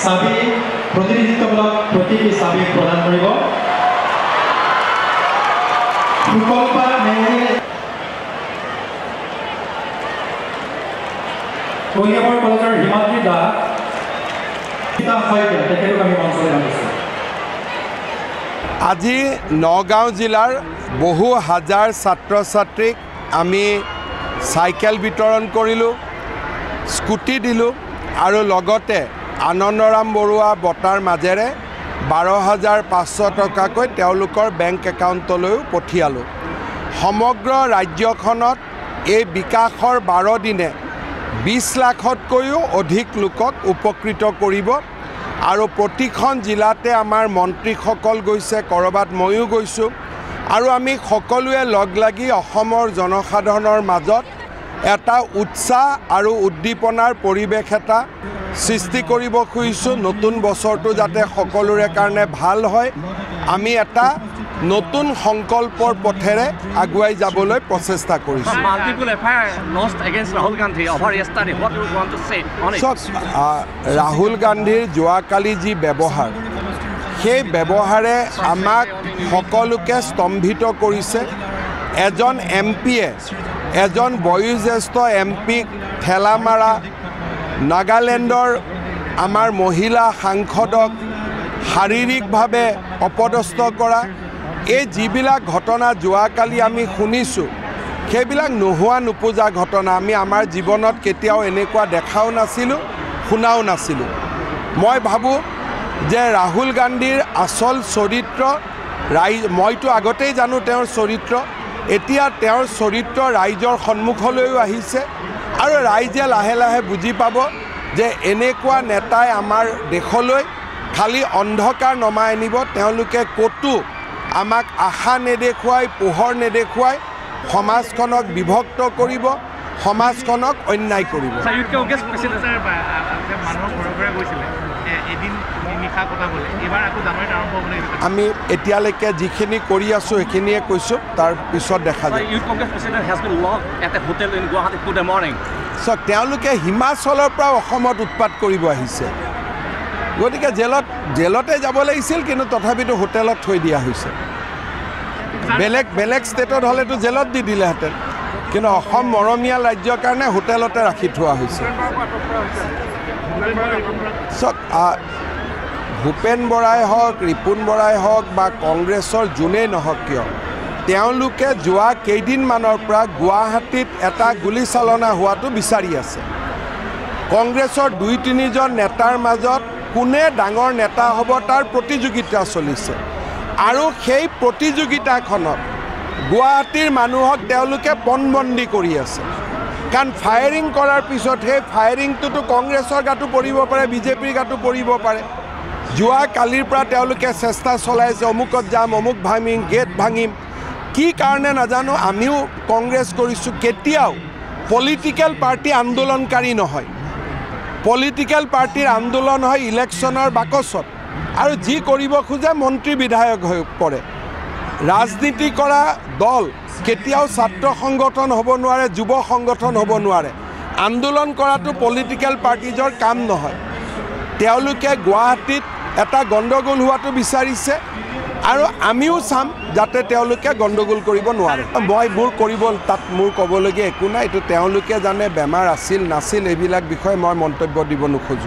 চাবি প্ৰতিনিধিত্বমূলক প্ৰতীকী চাবি প্ৰদান কৰিব। সুকল্পা মেহৰী কলিয়াবৰ কলেজৰ হিমাদ্ৰী দাস তেখেতক আমি মঞ্চলৈ আনিছোঁ। আজি নগাঁও জিলাৰ বহু হাজাৰ ছাত্ৰ ছাত্ৰীক আমি চাইকেল বিতৰণ কৰিলোঁ, স্কুটি দিলোঁ আৰু লগতে আনন্দৰাম বৰুৱা বঁটাৰ মাজেৰে 12,500 টকাকৈ তেওঁলোকৰ বেংক একাউণ্টলৈও পঠিয়ালোঁ। সমগ্ৰ ৰাজ্যখনত এই বিকাশৰ 12 দিনে 20 লাখতকৈও অধিক লোকক উপকৃত কৰিব আৰু প্ৰতিখন জিলাতে আমাৰ মন্ত্ৰীসকল গৈছে, ক'ৰবাত ময়ো গৈছোঁ আৰু আমি সকলোৱে লগ লাগি অসমৰ জনসাধাৰণৰ মাজত এটা উৎসাহ আৰু উদ্দীপনাৰ পৰিৱেশ এটা সৃষ্টি কৰিব খুজিছোঁ। নতুন বছৰটো যাতে সকলোৰে কাৰণে ভাল হয়, আমি এটা নতুন সংকল্পৰ পথেৰে আগুৱাই যাবলৈ প্ৰচেষ্টা কৰিছোঁ। ৰাহুল গান্ধীৰ যোৱাকালি যি ব্যৱহাৰ, সেই ব্যৱহাৰে আমাক সকলোকে স্তম্ভিত কৰিছে। এজন এমপিয়ে এজন বয়োজ্যেষ্ঠ এমপিক ঠেলা মাৰা, নাগালেণ্ডৰ আমাৰ মহিলা সাংসদক শাৰীৰিকভাৱে অপদস্থ কৰা, এই যিবিলাক ঘটনা যোৱাকালি আমি শুনিছোঁ, সেইবিলাক নোহোৱা নোপোজা ঘটনা। আমি আমাৰ জীৱনত কেতিয়াও এনেকুৱা দেখাও নাছিলোঁ, শুনাও নাছিলোঁ। মই ভাবোঁ যে ৰাহুল গান্ধীৰ আচল চৰিত্ৰ মইতো আগতেই জানো তেওঁৰ চৰিত্ৰ, এতিয়া তেওঁৰ চৰিত্ৰ ৰাইজৰ সন্মুখলৈও আহিছে আৰু ৰাইজে লাহে লাহে বুজি পাব যে এনেকুৱা নেতাই আমাৰ দেশলৈ খালি অন্ধকাৰ নমাই আনিব। তেওঁলোকে ক'তো আমাক আশা নেদেখুৱাই, পোহৰ নেদেখুৱাই সমাজখনক বিভক্ত কৰিব, সমাজখনক অন্যায় কৰিব। আমি এতিয়ালৈকে যিখিনি কৰি আছোঁ সেইখিনিয়ে কৈছোঁ, তাৰ পিছত দেখা যায়। তেওঁলোকে হিমাচলৰ পৰা অসমত উৎপাত কৰিব আহিছে, গতিকে জেলতে যাব লাগিছিল, কিন্তু তথাপিতো হোটেলত থৈ দিয়া হৈছে। বেলেগ ষ্টেটত হ'লেতো জেলত দি দিলেহেঁতেন, কিন্তু অসম মৰমীয়া ৰাজ্যৰ কাৰণে হোটেলতে ৰাখি থোৱা হৈছে। ভূপেন বৰাই হওক, ৰিপুণ বৰাই হওক বা কংগ্ৰেছৰ যোনেই নহওক কিয়, তেওঁলোকে যোৱা কেইদিনমানৰ পৰা গুৱাহাটীত এটা গুলীচালনা হোৱাটো বিচাৰি আছে। কংগ্ৰেছৰ 2-3জন নেতাৰ মাজত কোনে ডাঙৰ নেতা হ'ব তাৰ প্ৰতিযোগিতা চলিছে আৰু সেই প্ৰতিযোগিতাখনত গুৱাহাটীৰ মানুহক তেওঁলোকে পণবন্দী কৰি আছে। কাৰণ ফায়াৰিং কৰাৰ পিছত সেই ফায়াৰিংটোতো কংগ্ৰেছৰ গাতো পৰিব পাৰে, বিজেপিৰ গাতো পৰিব পাৰে। যোৱাকালিৰ পৰা তেওঁলোকে চেষ্টা চলাইছে, অমুকত যাম, অমুক ভাঙিম, গেট ভাঙিম, কি কাৰণে নাজানো। আমিও কংগ্ৰেছ কৰিছোঁ, কেতিয়াও পলিটিকেল পাৰ্টি আন্দোলনকাৰী নহয়। পলিটিকেল পাৰ্টিৰ আন্দোলন হয় ইলেকশ্যনৰ বাকচত, আৰু যি কৰিব খোজে মন্ত্ৰী বিধায়ক হৈ কৰে। ৰাজনীতি কৰা দল কেতিয়াও ছাত্ৰ সংগঠন হ'ব নোৱাৰে, যুৱ সংগঠন হ'ব নোৱাৰে। আন্দোলন কৰাটো পলিটিকেল পাৰ্টিজৰ কাম নহয়। তেওঁলোকে গুৱাহাটীত এটা গণ্ডগোল হোৱাটো বিচাৰিছে আৰু আমিও চাম যাতে তেওঁলোকে গণ্ডগোল কৰিব নোৱাৰে। তাত মোৰ ক'বলগীয়া একো নাই, এইটো তেওঁলোকে জানে। বেমাৰ আছিল নাছিল এইবিলাক বিষয়ে মই মন্তব্য দিব নোখোজোঁ।